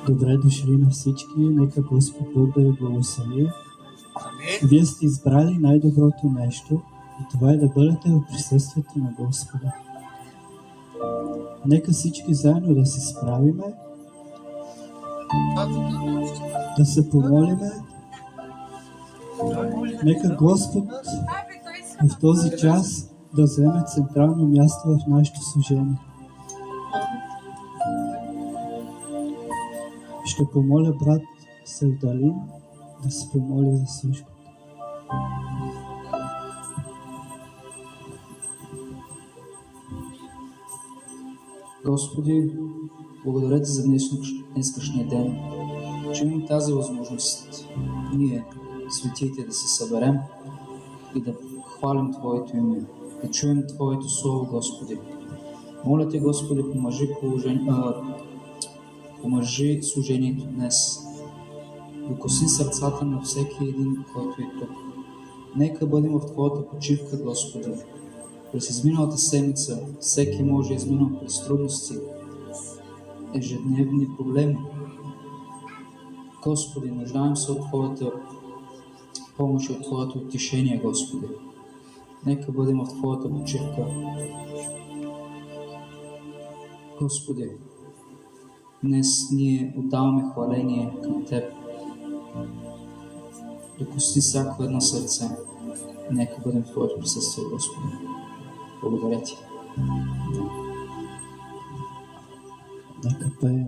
Добре дошли на всички, нека Господ Бог да ви благослови. Вие сте избрали най-доброто нещо и това е да бъдете в присъствието на Господа. Нека всички заедно да се справиме, да се помолиме. Нека Господ в този час да вземе централно място в нашето служение. Ще помоля брат Севдалин да се помоли за службата. Господи, благодаря Ти за днескашния ден, че имам тази възможност ние, светиите, да се съберем и да хвалим Твоето име, да чуем Твоето Слово, Господи. Моля Те, Господи, помажи служението днес. Докосни сърцата на всеки един, който е тук. Нека бъдем в Твоята почивка, Господи. През изминалата седмица всеки може да изминал през трудности, ежедневни проблеми. Господи, нуждаем се от Твоята помощ и от Твоето утешение, Господи. Нека бъдем в Твоята почивка. Господи, днес ние отдаваме хваление към Теб. Докосни всяко едно сърце. Нека бъдем в Твоето присъствие, Господи. Благодаря Ти. Нека пеем.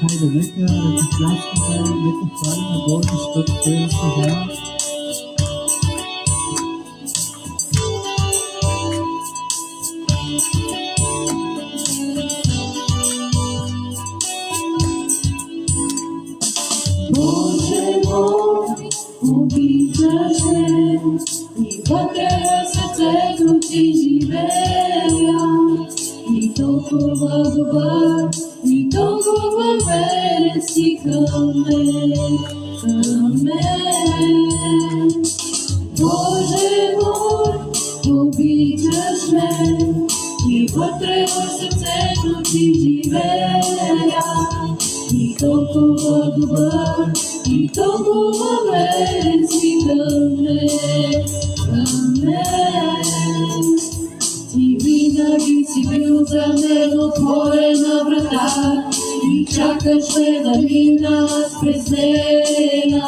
Хайде, нека ръкопляскаме, нека хвалим Бога, защото Той е служа. Боже мой, обичаш ме и вътре в сърцето Ти живея. И толкова добър, и толкова верен си към мен. Боже мой, обичаш ме и вътре в сърцето Ти живея. И толкова добър, и толкова верен си към мен. Ти винаги си бил за мен отворена врата и чакаш ме да мина през нея.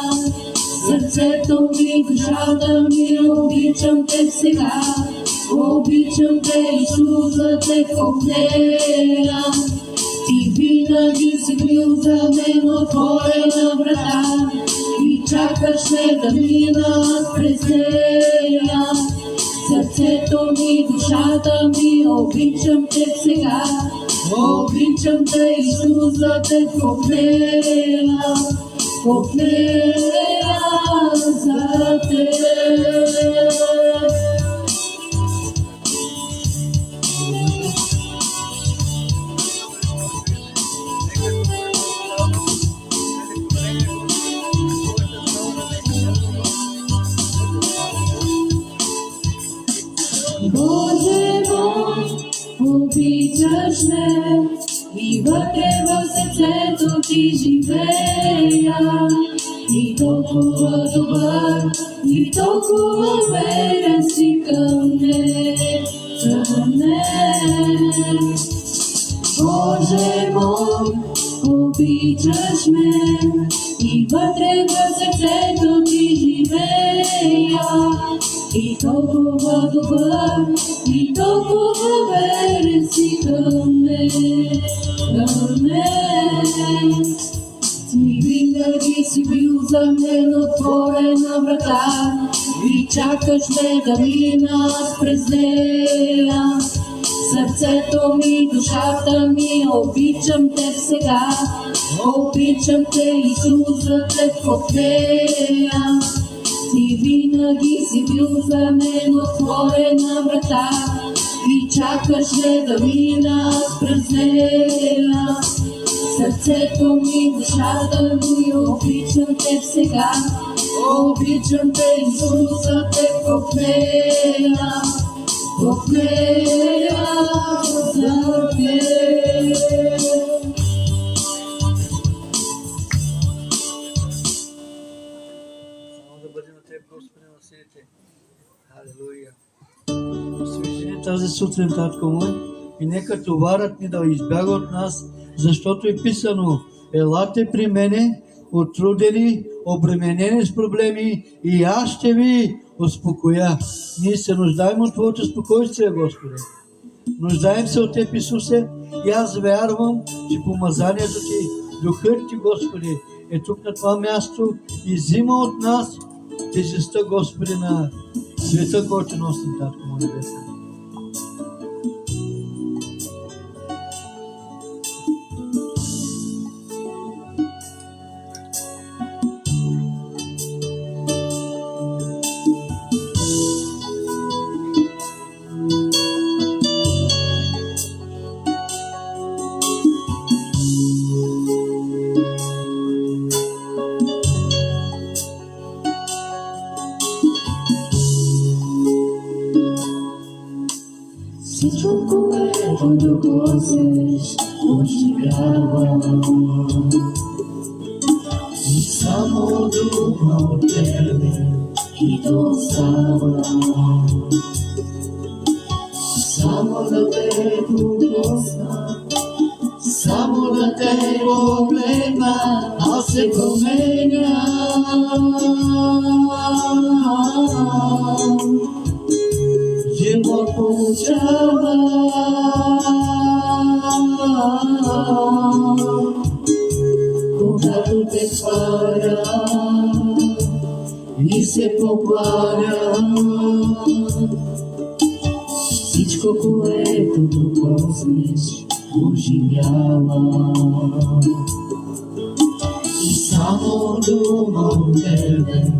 Сърцето ми, душата ми, обичам Те сега. Обичам Те, Исус, за Те в нея. Ти винаги си бил за мен отворена врата и чакаш ме да мина през нея. Сърцето ми, душата ми, обичам Те сега. Обичам Те, Исус, за Те в нея. В нея за Те. Боже мой, обичаш ме и вътре в сърцето Ти живея. И толкова добър, и толкова верен си към мен. Боже мой, обичаш ме и вътре в сърцето Ти живея. И толкова добър, и толкова верен си към мен. Ти винаги си бил за мен отворена врата и чакаш ме да мина през нея. Сърцето ми, душата ми, обичам Те сега. Обичам Те, Исус, за Те в нея. Ти винаги си бил за мен отворена врата и чакаше да мина през нея. Сърцето ми, душата ми, обичам те сега. Обичам те, Исуса, те в нея. В нея за те. Само да бъде на Теб, Господи, на силите. Халелуя. Свежи тази сутрин, татко мой, и нека товарът ни да избяга от нас, защото е писано: елате при мене, отрудени, обременени с проблеми, и аз ще ви успокоя. Ние се нуждаем от Твоето спокойствие, Господи. Нуждаем се от Теб, Исусе, и аз вярвам, че помазанието Ти, Духът Ти, Господи, е тук на това място и взима от нас тежестта, Господи, на света, който носим, Татко му небесен. Всичко, което докосеш, оживява. И само дума от Тебе и то става. Само да Те докосна, само да Те погледна, аз се променям. Живот получава, когато Те хваля и се покланя. Всичко, което докоснеш, оживява. И само дума от Тебе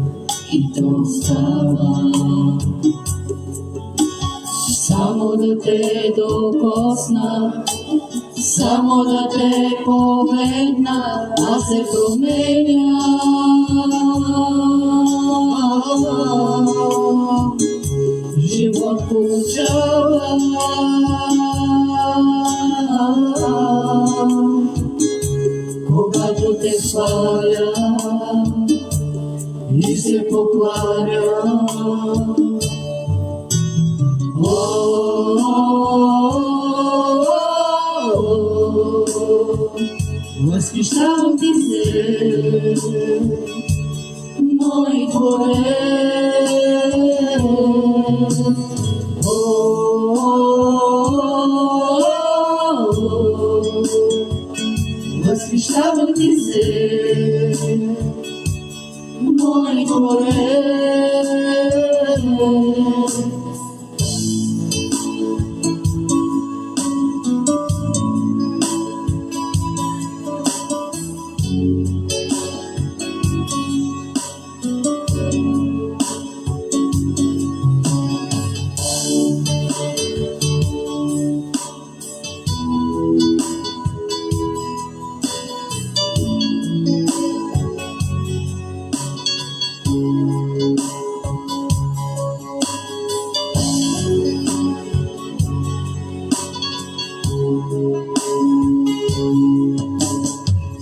и то става. Само да Те докосна, само да Те погледна, аз се променям. Живот получава, когато Те хваля и се покланя. Възхищавам Ти се, мой Творец. Възхищавам Ти се, мой Творец.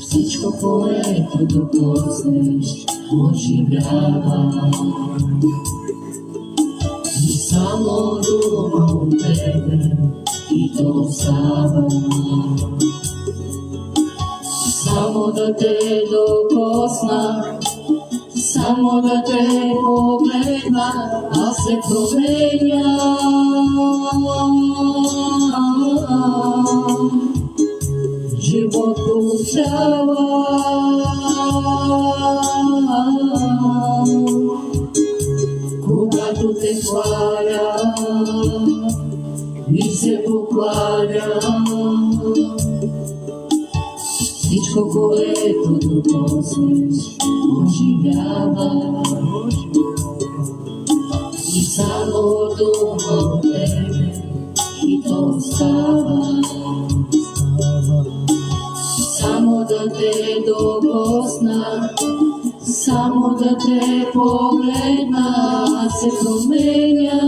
Всичко, което докоснеш, оживява. И само дума от Тебе и то става. Само да Те докосна, само да Те погледна, аз се променям. Живот получава, когато Те хваля и се покланя. Всичко, което докоснеш, оживява. Само дума от тебе и то става. Само да те докосна, само да те погледна, се променя.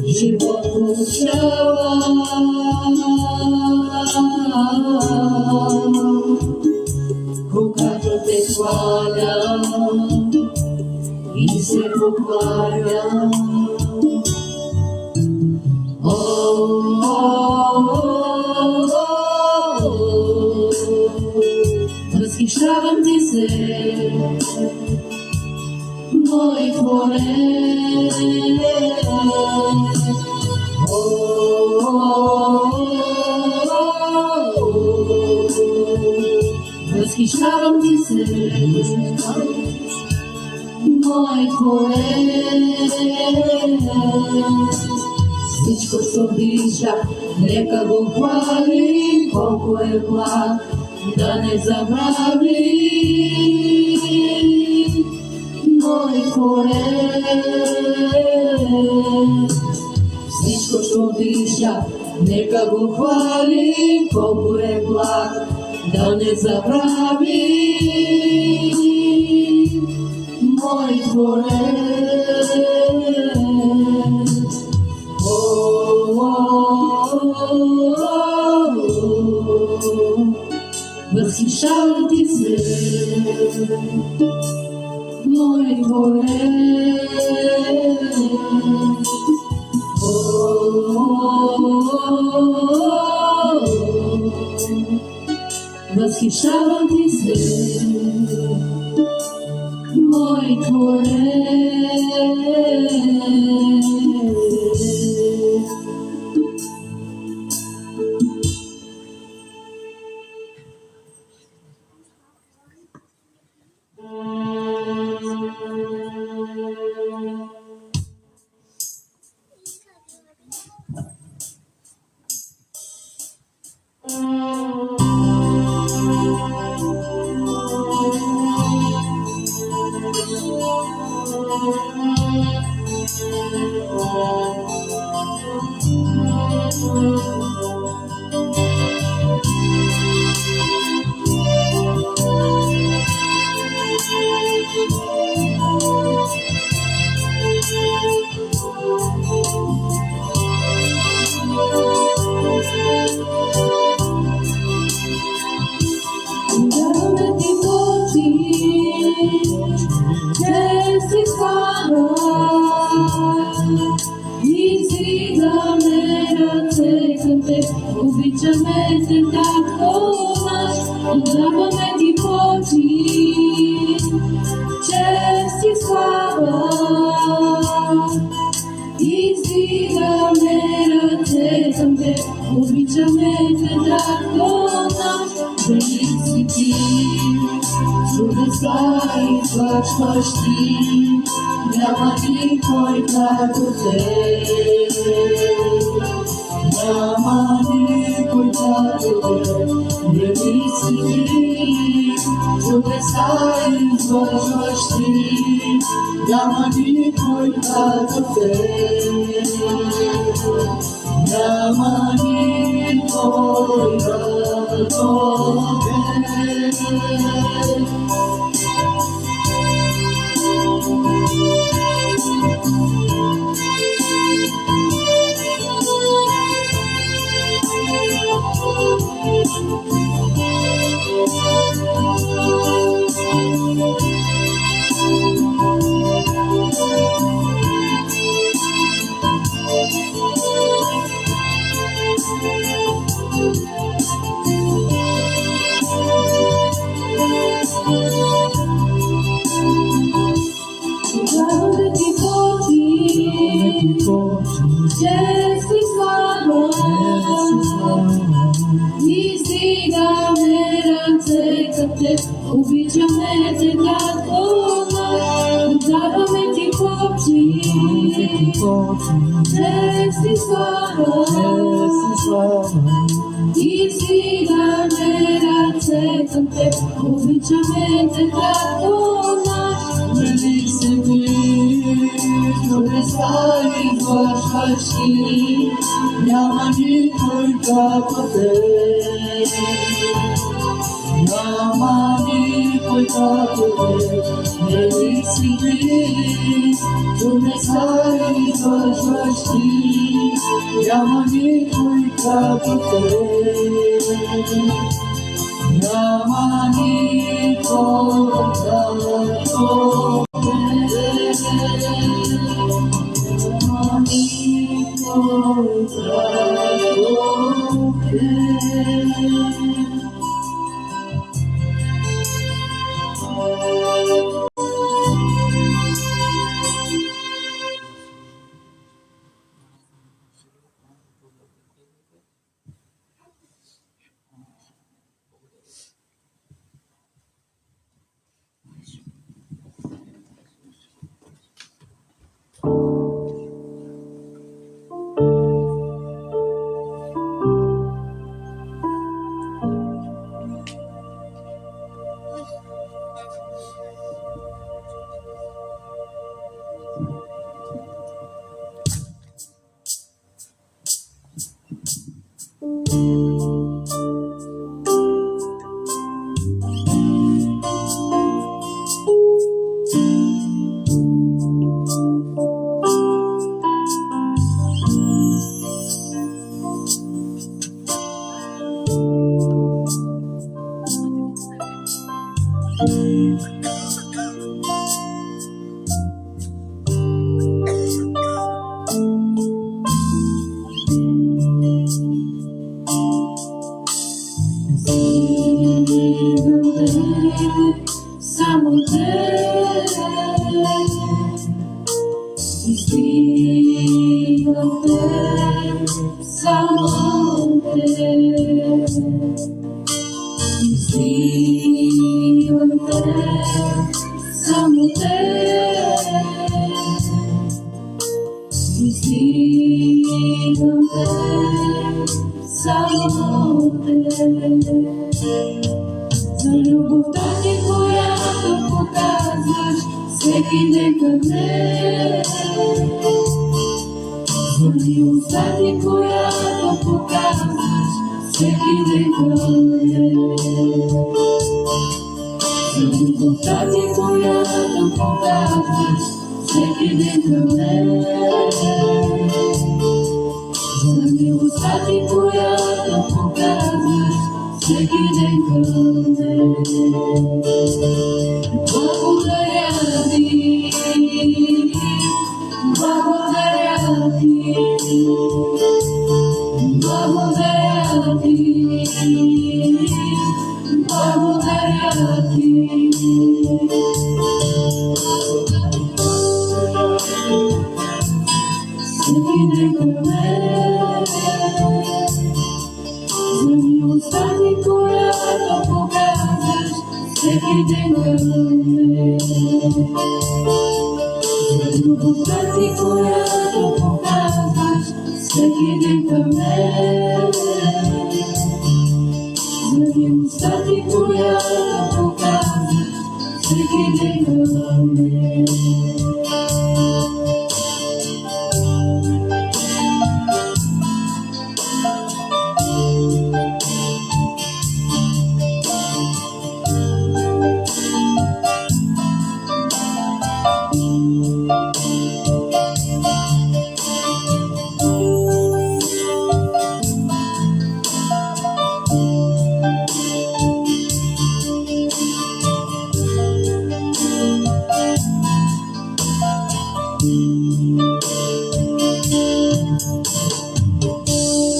Живот получава. Когато те хваля и се покланя. Възхищавам ти се, мой Творец. Възхищавам ти се, мой Творец. Всичко, що вижда, нека го хвали, колко е благ, да не забрави. Мой Творец. Всичко, що вижда, нека го хвали, колко е благ, да не забрави. Мой Творец. Възхищавам ти се, мой Творец. Възхищавам ти се, мой Творец. Обичаме те тако наш, отдаваме ти почит, чест и слава. Издигаме ръце към те, обичаме те тако наш, велик си ти, чудеса извършваш ти, няма никой като те. Няма никой като те, велик си ти, чудеса извършваш ти, няма никой като те. Няма никой като те. Чест и слава, издигаме ръце към теб, обичаме те като наш, отдаваме ти почит, Чест и слава, и вдигаме ръце към Теб, обичаме Те, като наш. Велик си ти, чудеса извършваш ти, няма никой като Теб. Няма никой като Теб, велик си ти, чудеса извършваш ти, няма никой като Теб. Няма никой като Теб. Няма никой като Теб. Само Те, издигам Те, само Те, издигам Те, само Те, издигам Те, само Те. За любовта Ти, която показваш всеки ден към мен, за милостта Ти, която показваш всеки ден към мен, за любовта Ти, която показваш всеки ден към мен, за милостта Ти, която показваш всеки ден към мен. Благодаря Ти, благодаря Ти, благодаря Ти, благодаря Ти. Всеки ден към мен, за милостта Ти, която показваш всеки ден към мен, за любовта Ти, която показваш всеки ден към мен, за милостта Ти, която показваш всеки ден към мен.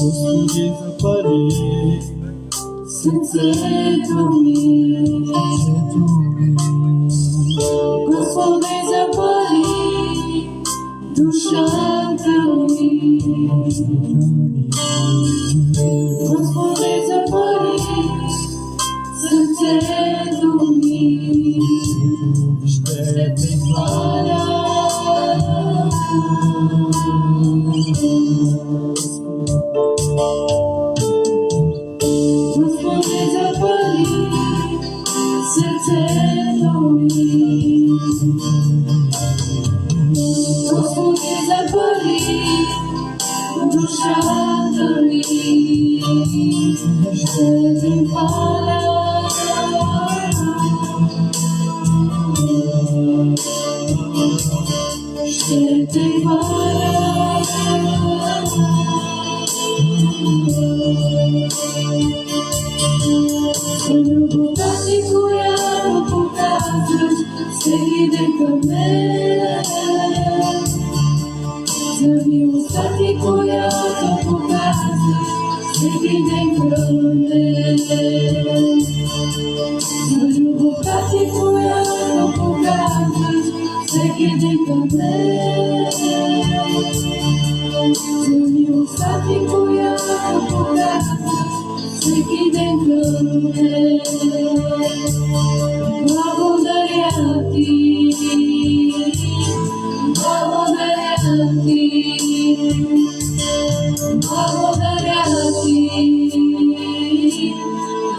Господи, запали Сърцето ми, Господи, запали душата ми, Господи, запали сърцето ми, ще Те хваля. сърцето ми. Господи, запали душата ми, ще те хваля. Ще те хваля. За любовта ти, която показваш всеки ден към мен, за милостта ти, която показваш всеки ден към мен, за любовта ти, която показваш всеки ден към мен, за милостта ти, която показваш всеки ден към мен. Благодаря ти, благодаря ти, благодаря ти,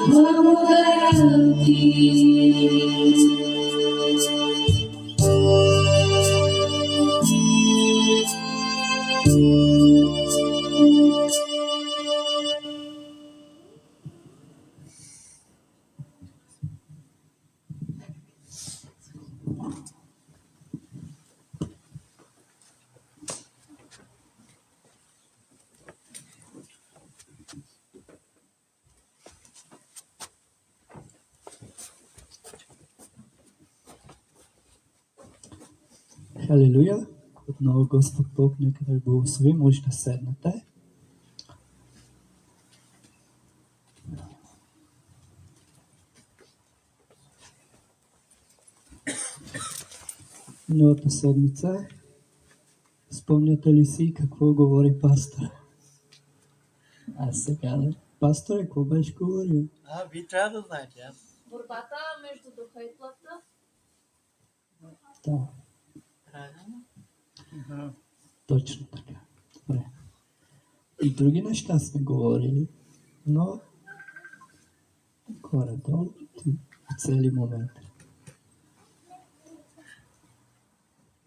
благодаря ти. Халелуя! Отново Господ Бог нека да ви благослови. Може да седнете. Миналата седмица спомняте ли си какво говори пастор? А сега да. Пасторе, какво беше говорил? Вие трябва да знаете. Борбата между духа и плътта. Да, точно така. Добре. И други неща сме говорили, но горе-долу в цели момент.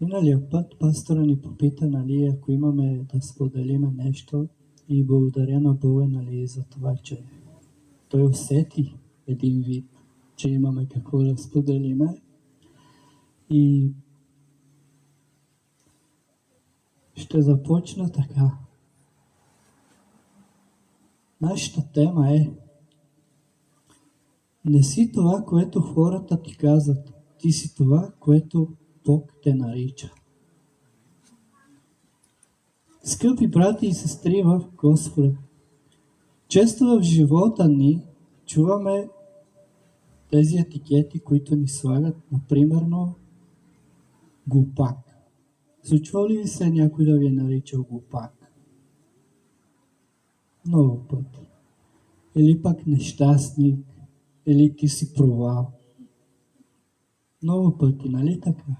Миналия път пастора ни попита, нали, ако имаме да споделиме нещо, и благодаря на Бога, нали, за това, че той усети един вид, че имаме какво да споделиме. И ще започна така. Нашата тема е: не си това, което хората ти казват, ти си това, което Бог те нарича. Скъпи брати и сестри в Господа, често в живота ни чуваме тези етикети, които ни слагат, например, глупак. Случва ли ви се някой да ви е наричал глупак? Много пъти. Или пък нещастник, или ти си провал. Много пъти, нали така?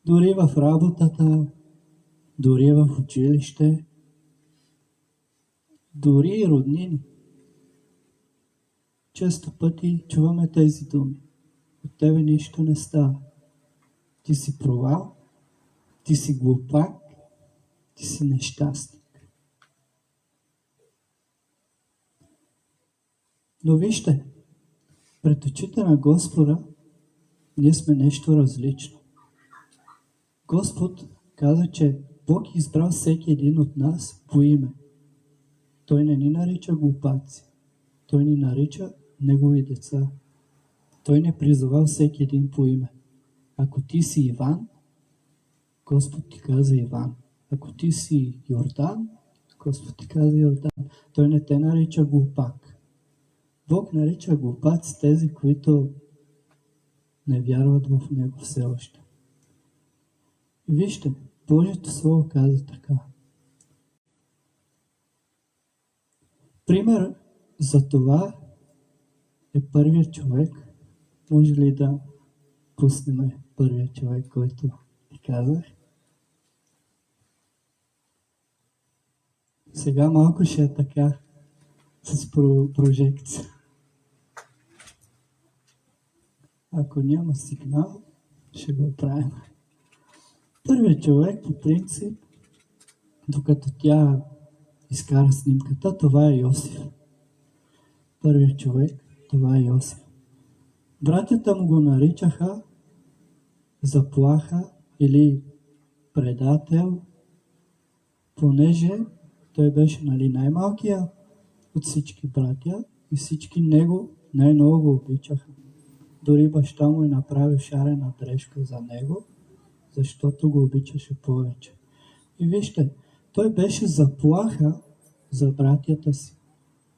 Дори в работата, дори в училище, дори и роднини. Често пъти чуваме тези думи. От тебе нищо не става. Ти си провал, ти си глупак, ти си нещастник. Но вижте, пред очите на Господа ние сме нещо различно. Господ каза, че Бог избрал всеки един от нас по име. Той не ни нарича глупаци. Той ни нарича Негови деца. Той не призовал всеки един по име. Ако ти си Иван, Господ ти каза Иван. Ако ти си Йордан, Господ ти каза Йордан. Той не те нарича глупак. Бог нарича глупаци тези, които не вярват в Него все още. И вижте, Божието Слово каза така. Пример за това е първият човек. Може ли да пуснем първият човек, който ти казах? Сега малко ще е така с прожекция. Ако няма сигнал, ще го правим. Първият човек, по принцип, докато тя изкара снимката, това е Йосиф. Първият човек, това е Йосиф. Братята му го наричаха заплаха или предател, понеже той беше най-малкия от всички братя и всички него най-много го обичаха. Дори баща му е направил шарена дрежка за него, защото го обичаше повече. И вижте, той беше заплаха за братята си.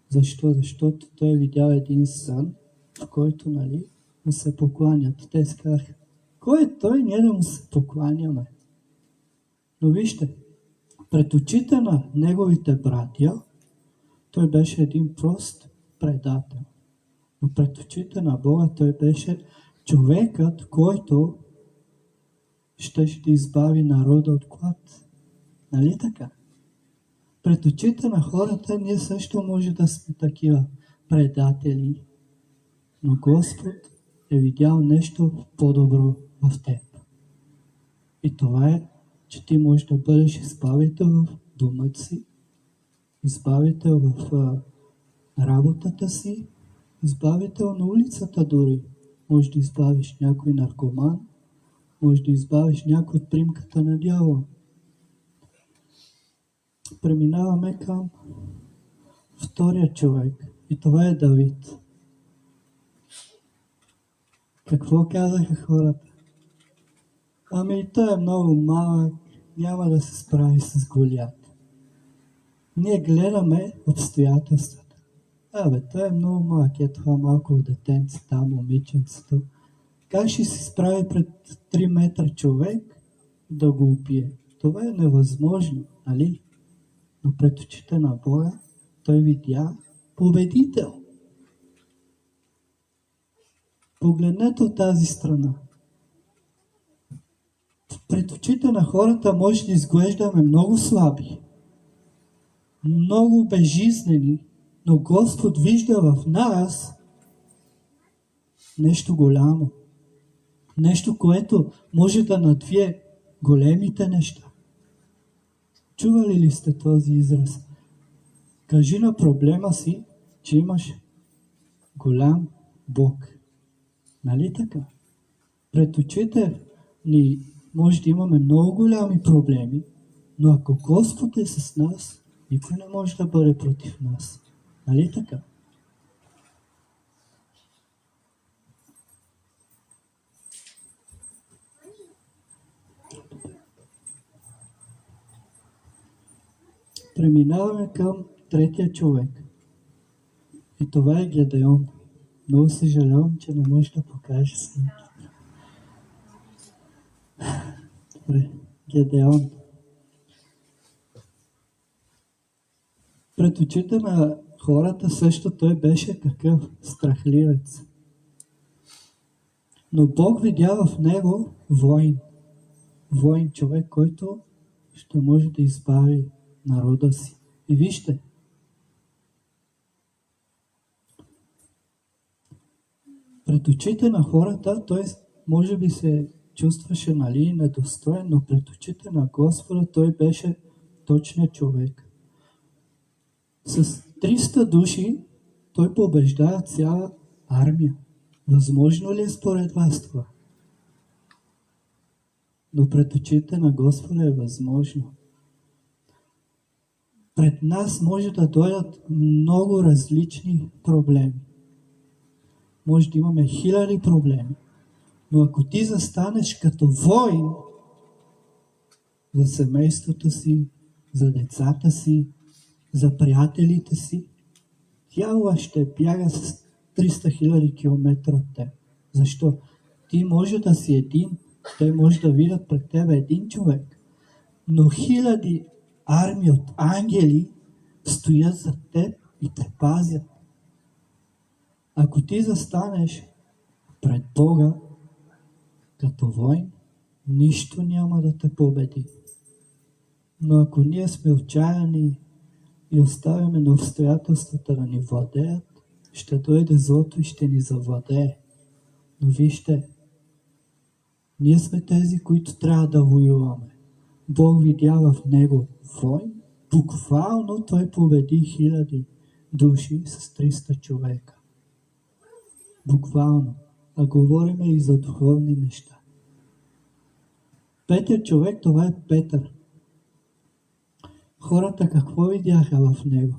Защо? Защото той е видял един сън, в който му се покланят. Те казаха, кой е той, ние да му се покланяме? Но вижте, пред очите на неговите братя, той беше един прост предател. Но пред очите на Бога той беше човекът, който ще избави народа от глад. Нали така? Пред очите на хората ние също може да сме такива предатели. Но Господ е видял нещо по-добро в теб. И това е, че ти можеш да бъдеш избавител в домът си, избавител в работата си, избавител на улицата дори. Може да избавиш някой наркоман, може да избавиш някой от примката на дявола. Преминаваме към втория човек. И това е Давид. Какво казаха хората? Ами той е много малък, няма да се справи с Голиат. Ние гледаме обстоятелствата. Той е много малък, е това малко детенце, там момиченцето. Как ще се справи пред 3 метра човек да го убие? Това е невъзможно, нали? Но пред очите на Бога той видя победител. Погледнете от тази страна. Пред очите на хората може да изглеждаме много слаби, много безжизнени, но Господ вижда в нас нещо голямо. Нещо, което може да надвие големите неща. Чували ли сте този израз? Кажи на проблема си, че имаш голям Бог. Нали така? Пред очите ни може да имаме много голями проблеми, но ако Господ е с нас, никой не може да бъде против нас. Нали така? Преминаваме към третия човек. И това е Гедеон. Много съжалявам, че не може да покажа снимки. Добре, Гедеон. Пред очите на хората също той беше какъв страхливец. Но Бог видя в него воин. Воин, човек, който ще може да избави народа си. И вижте, пред очите на хората той може би се чувстваше недостоен, но пред очите на Господа той беше точният човек. С 300 души той побеждава цяла армия. Възможно ли е според вас това? Но пред очите на Господа е възможно. Пред нас може да дойдат много различни проблеми. Може да имаме 1000 проблеми. Но ако ти застанеш като воин за семейството си, за децата си, за приятелите си, дявола ще бяга с 300 000 км от теб. Защо? Ти може да си един, те може да видят пред тебе един човек, но 1000 армии от ангели стоят за теб и те пазят. Ако ти застанеш пред Бога като воин, нищо няма да те победи. Но ако ние сме отчаяни и оставяме на обстоятелствата да ни владеят, ще дойде злото и ще ни завладее. Но вижте, ние сме тези, които трябва да воюваме. Бог видя в него войн. Буквално той победи 1000 души с 300 човека. Буквално. А говориме и за духовни неща. Петия човек, това е Петър. Хората какво видяха в него?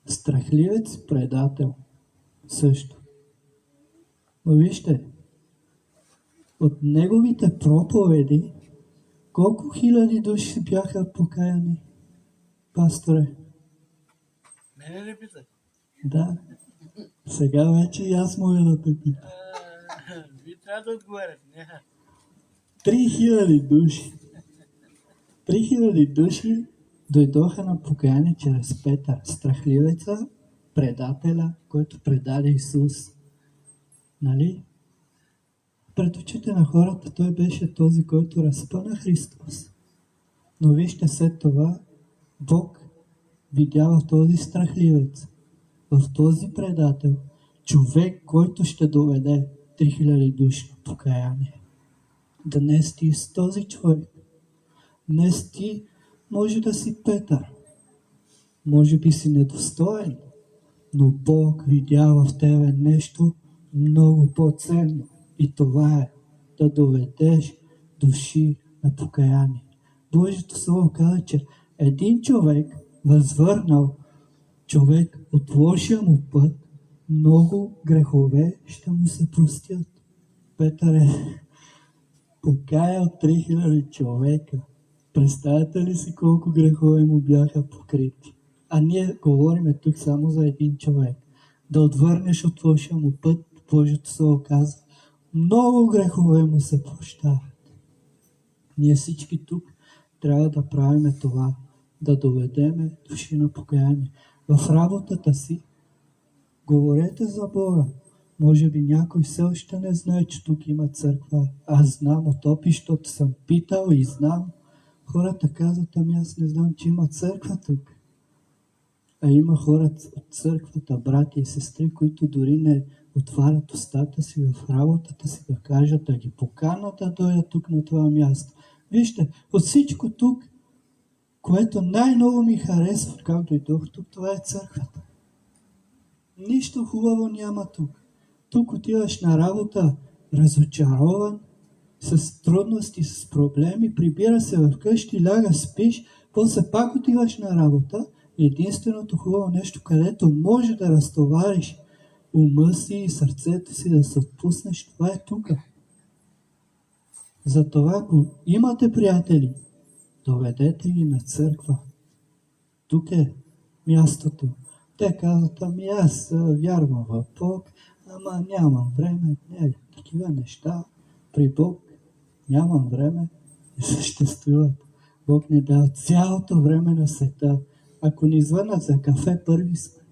Страхливец, предател. Също. Но вижте, от неговите проповеди, колко 1000 души бяха покаяни, пасторе? Мене ли питаш? Да. Сега вече и аз мога да те питам. Вие трябва да отговаряте. 3000 души. 3000 души дойдоха на покаяние чрез Петър, страхливеца, предателя, който предаде Исус. Нали? Пред очите на хората той беше този, който разпъна Христос. Но вижте, след това Бог видя в този страхливец, в този предател, човек, който ще доведе 3000 души на покаяние. Днес ти с този човек. Днес ти може да си Петър. Може би си недостоен, но Бог видя в тебе нещо много по-ценно. И това е да доведеш души на покаяние. Божието Слово каза, че един човек възвърнал човек от лошия му път, много грехове ще му се простят. Петър е покаял 3000 човека. Представете ли си колко грехове му бяха покрити? А ние говорим тук само за един човек. Да отвърнеш от лошия му път, Божието Слово казва, много грехове му се прощават. Ние всички тук трябва да правим това, да доведеме души на покаяние. В работата си говорете за Бога. Може би някой все още не знае, че тук има църква. Аз знам от опит, защото съм питал и знам. Хората казват, ами аз не знам, че има църква тук. А има хора от църквата, брати и сестри, които дори не отварят устата си в работата си да кажат, да ги поканат да дойдат тук на това място. Вижте, от всичко тук, което най-много ми харесва, как дойдох тук, това е църквата. Нищо хубаво няма тук. Тук отиваш на работа разочарован, с трудности, с проблеми, прибира се вкъщи, ляга, спиш, после пак отиваш на работа. Единственото хубаво нещо, където може да разтовариш ума си и сърцето си, да се отпуснеш, това е тук. Затова, ако имате приятели, доведете ги на църква. Тук е мястото. Те казват, ами аз вярвам в Бог, ама нямам време. Не, такива неща при Бог нямам време, не съществуват. Бог ни дава цялото време на света. Ако ни звънат за кафе, първи сме.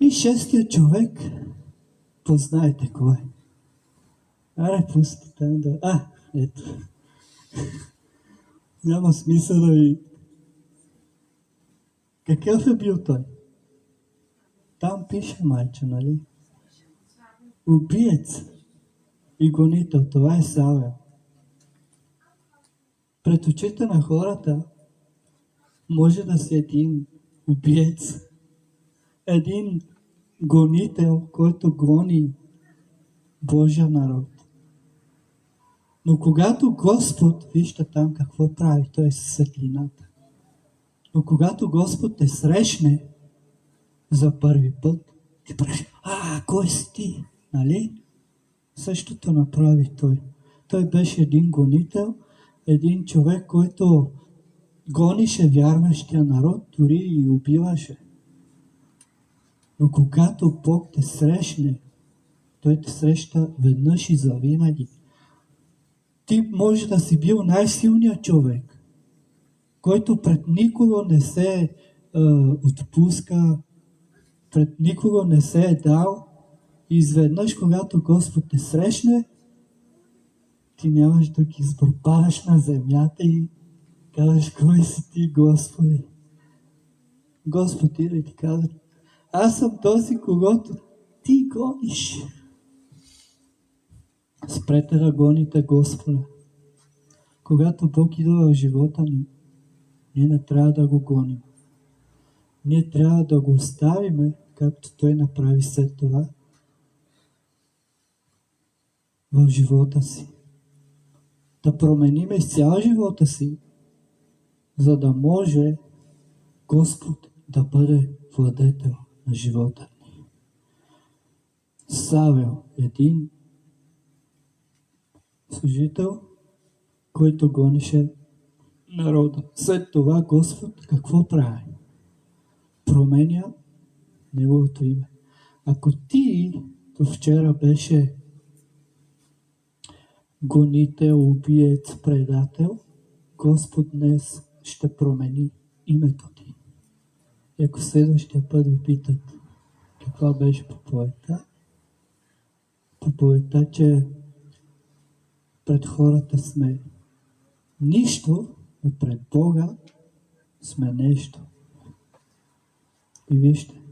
И шестия човек, познайте кой е. Аре, пустите да... ето. Няма смисъл да ви... Какъв е бил той? Там пише, майче, нали? Убиец и гонител. Това е Савел. Пред очите на хората може да си един убиец, един гонител, който гони Божия народ. Но когато Господ, вижте там какво прави, той е светлината. Но когато Господ те срещне за първи път, ти прави, кой си ти? Нали? Същото направи той. Той беше един гонител, един човек, който гонише вярващия народ, дори и убиваше. Но когато Бог те срещне, той те среща веднъж и завинаги. Ти може да си бил най-силният човек, който пред никого не се отпуска, пред никого не се е дал. И изведнъж, когато Господ те срещне, ти нямаш да ги избърпадаш на земята и казваш, кой си ти, Господи? Господ иде и ти казва, Аз съм този, когото ти гониш. Спрете да гоните Господа. Когато Бог идва в живота ни, ние не трябва да го гоним. Ние трябва да го оставим, както Той направи след това в живота си. Да променим изцяло живота си, за да може Господ да бъде владетел на живота ни. Савел, един служител, който гонеше народа. След това Господ какво прави? Променя неговото име. Ако ти до вчера беше гонител, убиец, предател, Господ днес ще промени името ти. И ако следващия път ви питат каква беше проповедта, че пред хората сме нищо, но пред Бога сме нещо. И вижте,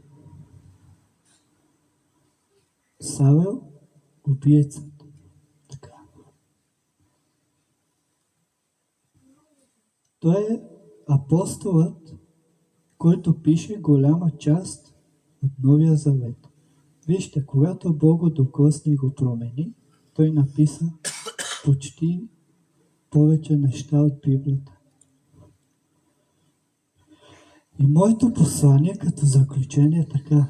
Савел, убиецът. Така. Той е апостолът, който пише голяма част от Новия Завет. Вижте, когато Бог го докосне и го промени, той написа почти повече неща от Библията. И моето послание като заключение е така.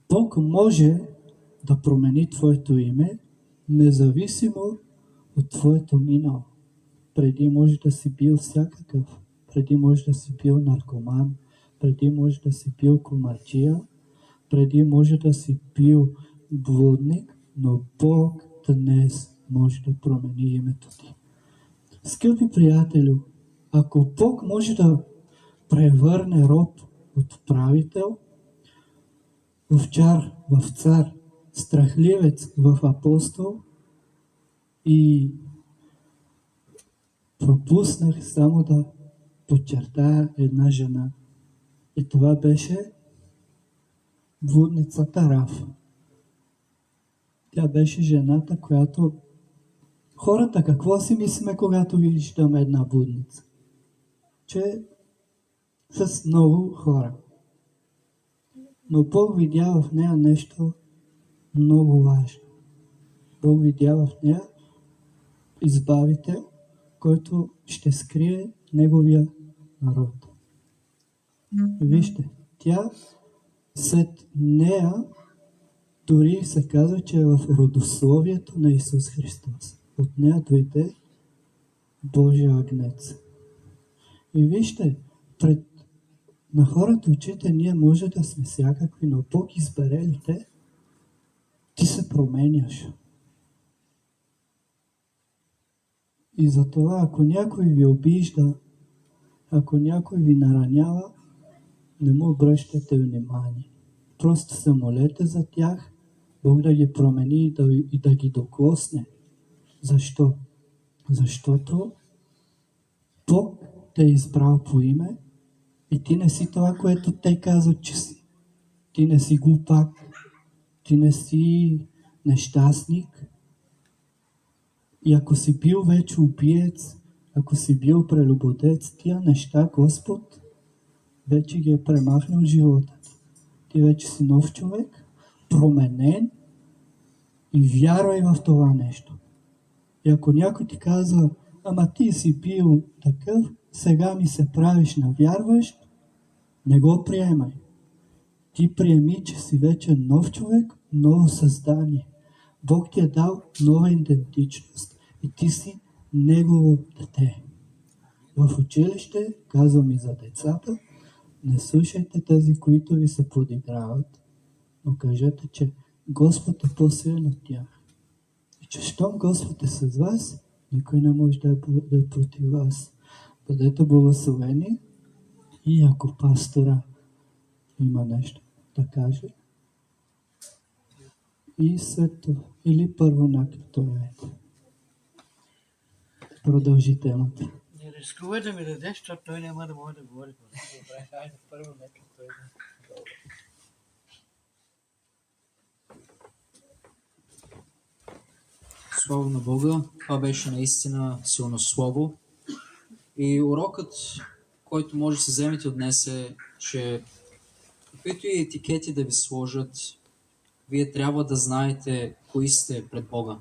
Бог може да промени твоето име, независимо от твоето минало. Преди може да си бил всякакъв. Преди може да си бил наркоман. Преди може да си бил комарджия. Преди може да си бил блудник. Но Бог днес може да промени името ти. Скъпи приятелю, ако Бог може да превърне роб от правител овчар в цар, страхливец в апостол, и пропуснах само да подчертая една жена. И това беше блудницата Рав. Тя беше жената, която хората какво си мислиме, когато виждаме една блудница? Че с много хора. Но Бог видя в нея нещо много важно. Бог видя в нея избавител, който ще скрие неговия народ. Вижте, тя след нея дори се казва, че е в родословието на Исус Христос. От нея дойде Божия агнец. И вижте, на хората очите ние може да сме всякакви, но Бог избере ли те, ти се променяш. И затова, ако някой ви обижда, ако някой ви наранява, не му обръщайте внимание. Просто се молете за тях, Бог да ги промени и да ги докосне. Защо? Защото Бог те е избрал по име и ти не си това, което те казват, че си. Ти не си глупак, ти не си нещастник. И ако си бил вече убиец, ако си бил прелюбодец, тия неща Господ вече ги е премахнал от живота. Ти вече си нов човек, променен, и вярвай в това нещо. И ако някой ти казва, ама ти си бил такъв, сега ми се правиш на вярващ, не го приемай. Ти приеми, че си вече нов човек, ново създание. Бог ти е дал нова идентичност и ти си Негово дете. В училище, казвам и за децата, не слушайте тези, които ви се подиграват, но кажете, че Господ е по-силен от тях. И че щом Господ е с вас, никой не може да е против вас. Бъдете благословени, и ако пастора има нещо да каже, и след това, или първо накато продължи темата. Не рискувай да ми дадеш, защото той няма да може да говори. Хайде, първо нека той да. Слава на Бога. Това беше наистина силно слово. И урокът, който може да се вземете от днес е, че каквито и етикети да ви сложат, вие трябва да знаете кои сте пред Бога.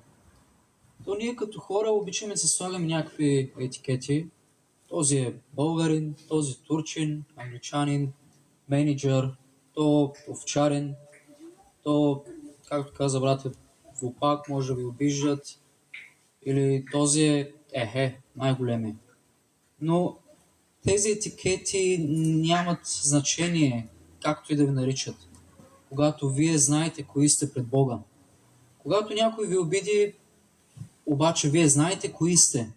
То ние като хора обичаме да се слагаме някакви етикети. Този е българин, този турчин, англичанин, менеджер, то овчарен, то, както каза брат, глупак, може да ви обиждат, или този е най-големия. Но тези етикети нямат значение, както и да ви наричат, когато вие знаете кои сте пред Бога. Когато някой ви обиди, обаче вие знаете кои сте,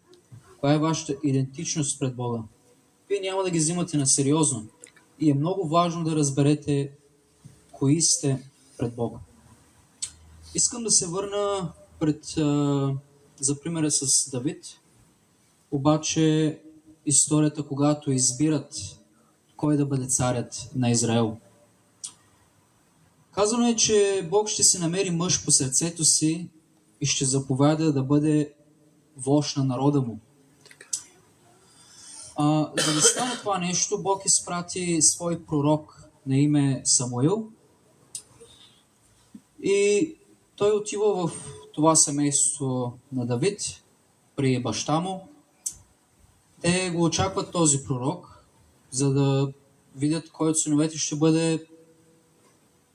коя е вашата идентичност пред Бога. Вие няма да ги взимате на сериозно. И е много важно да разберете кои сте пред Бога. Искам да се върна за примера с Давид, обаче историята, когато избират кой да бъде царят на Израел. Казано е, че Бог ще се намери мъж по сърцето си и ще заповяда да бъде вожд на народа му. За да стане това нещо, Бог изпрати свой пророк на име Самуил и той отива в това семейство на Давид при баща му. Те го очакват този пророк, за да видят кой от синовете ще бъде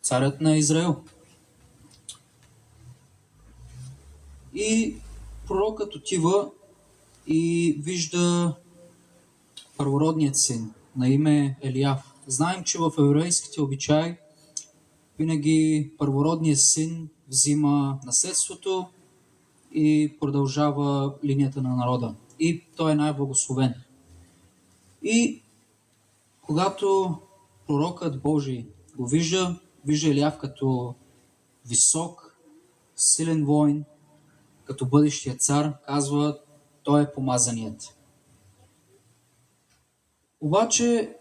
царят на Израел. И пророкът отива и вижда първородният син на име Елияв. Знаем, че в еврейските обичаи винаги първородният син взима наследството и продължава линията на народа. И той е най-благословен. И когато пророкът Божий го вижда Елияв като висок, силен воин, като бъдещия цар, казва, той е помазаният. Обаче,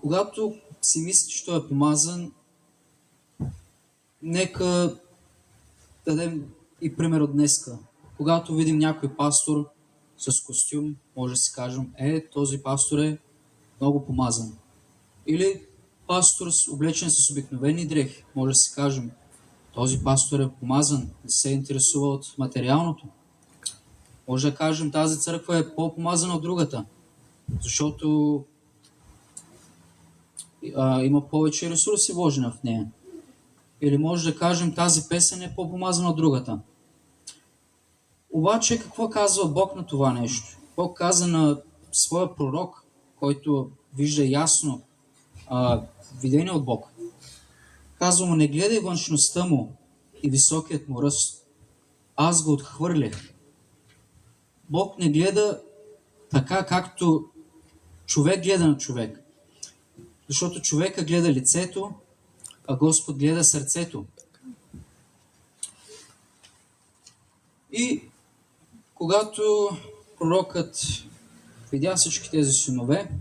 когато си мисли, че той е помазан, нека дадем и пример от днеска. Когато видим някой пастор с костюм, може да си кажем, този пастор е много помазан. Или пастор облечен с обикновени дрехи, може да си кажем, този пастор е помазан, не се интересува от материалното. Може да кажем, тази църква е по-помазана от другата, защото има повече ресурси вложена в нея. Или може да кажем, тази песен е по-помазана от другата. Обаче, какво казва Бог на това нещо? Бог каза на своя пророк, който вижда ясно видение от Бог. Казва му, не гледай външността му и високият му ръст. Аз го отхвърлях. Бог не гледа така, както човек гледа на човек. Защото човека гледа лицето, а Господ гледа сърцето. И когато пророкът видя всички тези синове,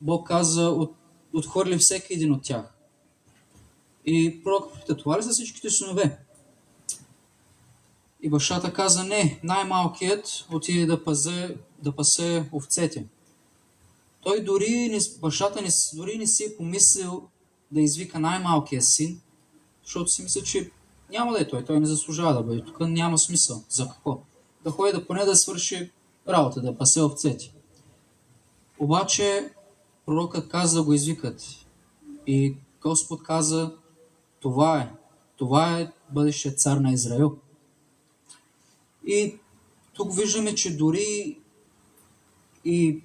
Бог каза, отхвърли всеки един от тях. И пророкът пита, това ли са всичките синове? И бащата каза, не, най-малкият отиде да пасе овцете. Бащата дори не си е помислил да извика най-малкия син, защото си мисля, че няма да е той не заслужава да бъде тук, няма смисъл. За какво? Да ходи поне да свърши работа, да пасе овцете. Обаче пророкът каза да го извикат и Господ каза, това е бъдещият цар на Израел. И тук виждаме, че дори и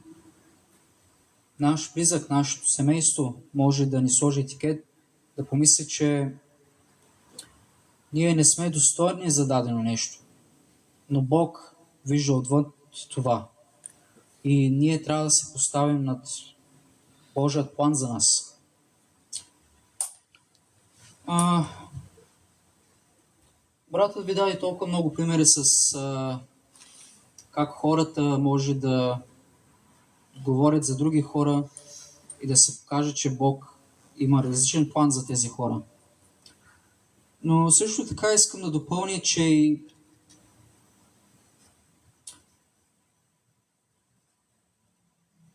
наш близък, нашето семейство може да ни сложи етикет, да помисли, че ние не сме достойни за дадено нещо. Но Бог вижда отвън това. И ние трябва да се поставим над Божият план за нас. Братът ви даде толкова много примери с как хората може да говорят за други хора и да се покаже, че Бог има различен план за тези хора. Но също така искам да допълня, че и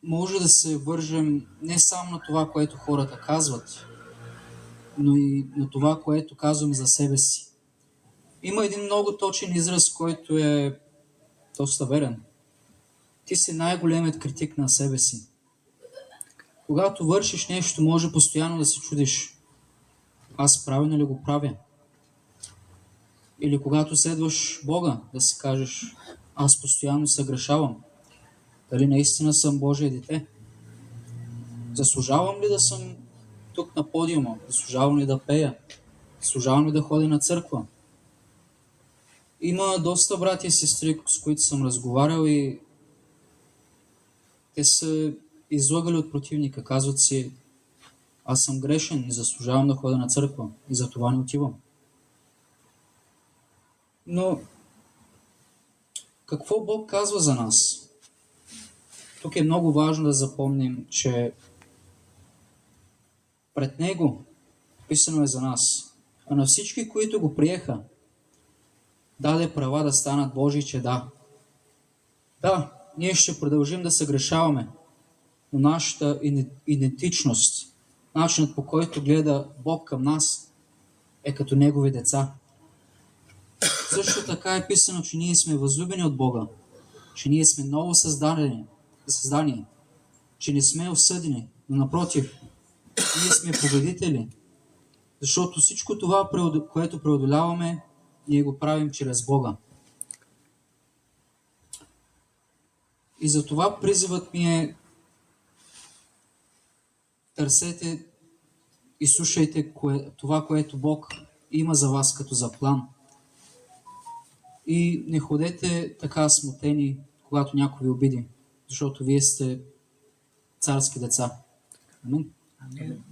може да се вържем не само на това, което хората казват, но и на това, което казваме за себе си. Има един много точен израз, който е доста верен. Ти си най-големият критик на себе си. Когато вършиш нещо, може постоянно да се чудиш: аз правилно ли го правя? Или когато следваш Бога, да си кажеш: аз постоянно съгрешавам. Дали наистина съм Божие дете? Заслужавам ли да съм тук на подиума? Заслужавам ли да пея? Заслужавам ли да ходя на църква? Има доста брати и сестри, с които съм разговарял, и те са излагали от противника. Казват си: аз съм грешен и заслужавам да ходя на църква и за това не отивам. Но какво Бог казва за нас? Тук е много важно да запомним, че пред Него писано е за нас. А на всички, които го приеха, даде права да станат Божии чеда. Да, ние ще продължим да се грешаваме, но нашата идентичност, начинът, по който гледа Бог към нас, е като Негови деца. Също така е писано, че ние сме възлюбени от Бога, че ние сме ново създание, че не сме осъдени, но напротив, ние сме победители, защото всичко това, което преодоляваме, ние го правим чрез Бога. И затова призивът ми е: търсете и слушайте това, което Бог има за вас като за план. И не ходете така смутени, когато някой ви обиди, защото вие сте царски деца. Амин. Амин.